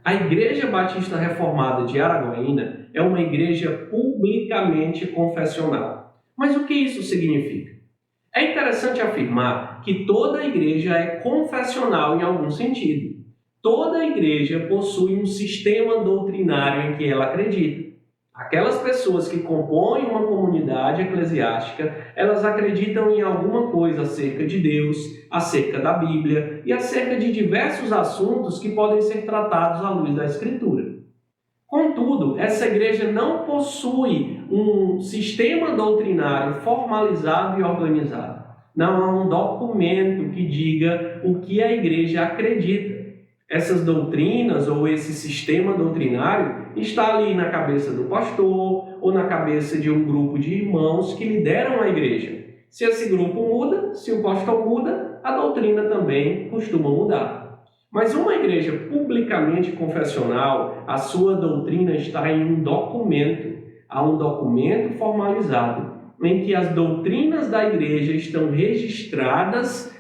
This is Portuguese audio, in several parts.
A Igreja Batista Reformada de Araguaína é uma igreja publicamente confessional. Mas o que isso significa? É interessante afirmar que toda igreja é confessional em algum sentido. Toda igreja possui um sistema doutrinário em que ela acredita. Aquelas pessoas que compõem uma comunidade eclesiástica, elas acreditam em alguma coisa acerca de Deus, acerca da Bíblia e acerca de diversos assuntos que podem ser tratados à luz da Escritura. Contudo, essa igreja não possui um sistema doutrinário formalizado e organizado. Não há um documento que diga o que a igreja acredita. Essas doutrinas ou esse sistema doutrinário está ali na cabeça do pastor ou na cabeça de um grupo de irmãos que lideram a igreja. Se esse grupo muda, se o pastor muda, a doutrina também costuma mudar. Mas uma igreja publicamente confessional, a sua doutrina está em um documento. Há um documento formalizado em que as doutrinas da igreja estão registradas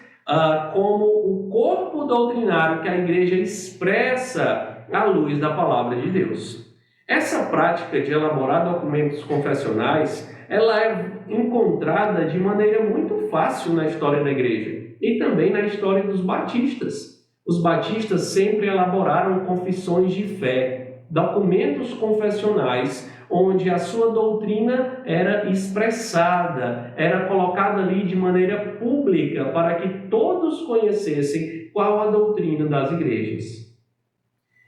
como o corpo doutrinário que a igreja expressa à luz da palavra de Deus. Essa prática de elaborar documentos confessionais, ela é encontrada de maneira muito fácil na história da igreja e também na história dos batistas. Os batistas sempre elaboraram confissões de fé, documentos confessionais, onde a sua doutrina era expressada, era colocada ali de maneira pública para que todos conhecessem qual a doutrina das igrejas.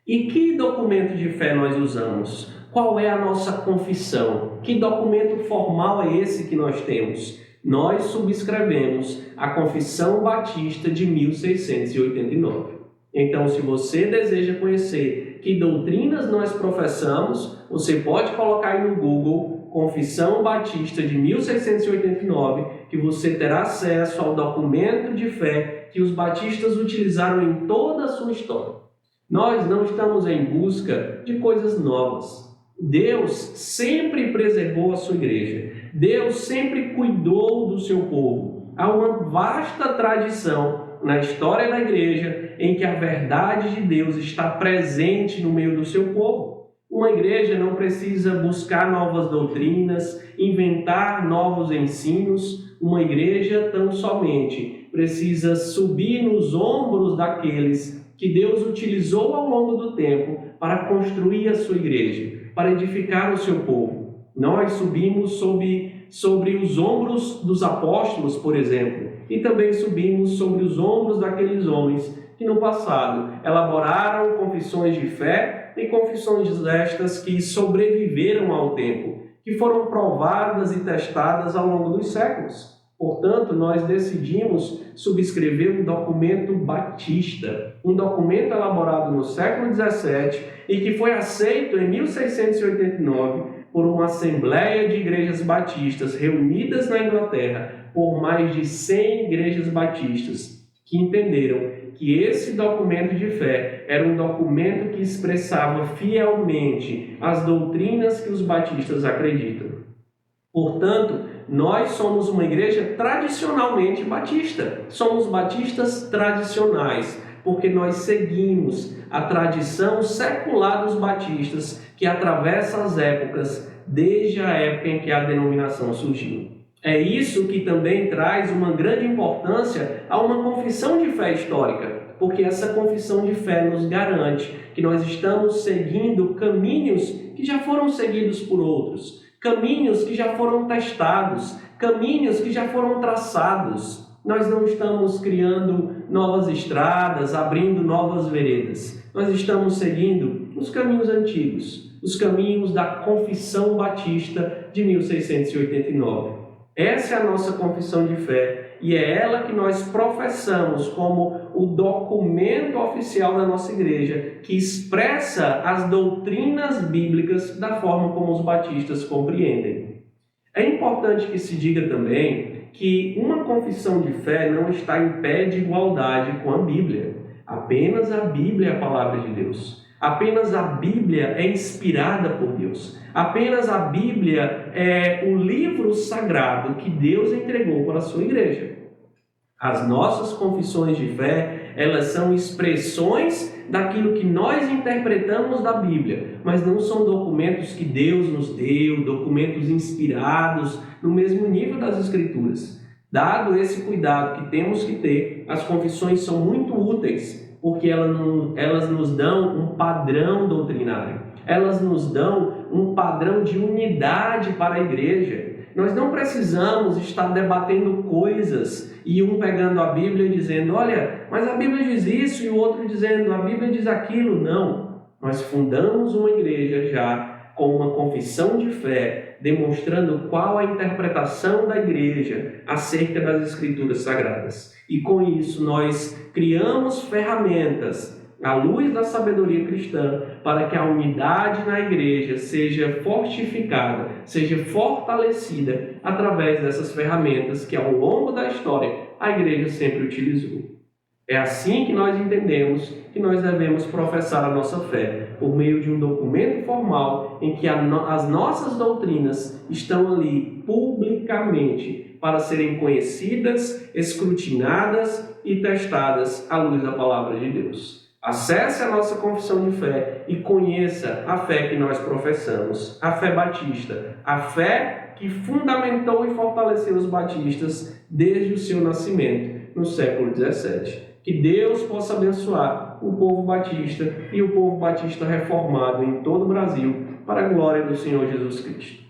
E que documento de fé nós usamos? Qual é a nossa confissão? Que documento formal é esse que nós temos? Nós subscrevemos a Confissão Batista de 1689. Então, se você deseja conhecer que doutrinas nós professamos, você pode colocar aí no Google Confissão Batista de 1689, que você terá acesso ao documento de fé que os batistas utilizaram em toda a sua história. Nós não estamos em busca de coisas novas. Deus sempre preservou a sua igreja. Deus sempre cuidou do seu povo. Há uma vasta tradição na história da igreja em que a verdade de Deus está presente no meio do seu povo. Uma igreja não precisa buscar novas doutrinas, inventar novos ensinos. Uma igreja tão somente precisa subir nos ombros daqueles que Deus utilizou ao longo do tempo para construir a sua igreja, para edificar o seu povo. Nós subimos sobre os ombros dos apóstolos, por exemplo, e também subimos sobre os ombros daqueles homens que no passado elaboraram confissões de fé e confissões destas que sobreviveram ao tempo, que foram provadas e testadas ao longo dos séculos. Portanto, nós decidimos subscrever um documento batista, um documento elaborado no século XVII e que foi aceito em 1689 por uma assembleia de igrejas batistas reunidas na Inglaterra por mais de 100 igrejas batistas que entenderam que esse documento de fé era um documento que expressava fielmente as doutrinas que os batistas acreditam. Portanto, nós somos uma igreja tradicionalmente batista. Somos batistas tradicionais, porque nós seguimos a tradição secular dos batistas que atravessa as épocas, desde a época em que a denominação surgiu. É isso que também traz uma grande importância a uma confissão de fé histórica, porque essa confissão de fé nos garante que nós estamos seguindo caminhos que já foram seguidos por outros, caminhos que já foram testados, caminhos que já foram traçados. Nós não estamos criando novas estradas, abrindo novas veredas. Nós estamos seguindo os caminhos antigos, os caminhos da Confissão Batista de 1689. Essa é a nossa confissão de fé e é ela que nós professamos como o documento oficial da nossa igreja, que expressa as doutrinas bíblicas da forma como os batistas compreendem. É importante que se diga também que uma confissão de fé não está em pé de igualdade com a Bíblia. Apenas a Bíblia é a palavra de Deus. Apenas a Bíblia é inspirada por Deus. Apenas a Bíblia é o livro sagrado que Deus entregou para a sua igreja. As nossas confissões de fé, elas são expressões daquilo que nós interpretamos da Bíblia, mas não são documentos que Deus nos deu, documentos inspirados no mesmo nível das Escrituras. Dado esse cuidado que temos que ter, as confissões são muito úteis, porque elas nos dão um padrão doutrinário, elas nos dão um padrão de unidade para a igreja. Nós não precisamos estar debatendo coisas e um pegando a Bíblia e dizendo, olha, mas a Bíblia diz isso, e o outro dizendo, a Bíblia diz aquilo. Não, nós fundamos uma igreja já com uma confissão de fé, demonstrando qual a interpretação da igreja acerca das Escrituras Sagradas. E com isso nós criamos ferramentas à luz da sabedoria cristã, para que a unidade na igreja seja fortificada, seja fortalecida através dessas ferramentas que ao longo da história a igreja sempre utilizou. É assim que nós entendemos que nós devemos professar a nossa fé, por meio de um documento formal em que as nossas doutrinas estão ali publicamente para serem conhecidas, escrutinadas e testadas à luz da palavra de Deus. Acesse a nossa confissão de fé e conheça a fé que nós professamos, a fé batista, a fé que fundamentou e fortaleceu os batistas desde o seu nascimento no século XVII. Que Deus possa abençoar o povo batista e o povo batista reformado em todo o Brasil, para a glória do Senhor Jesus Cristo.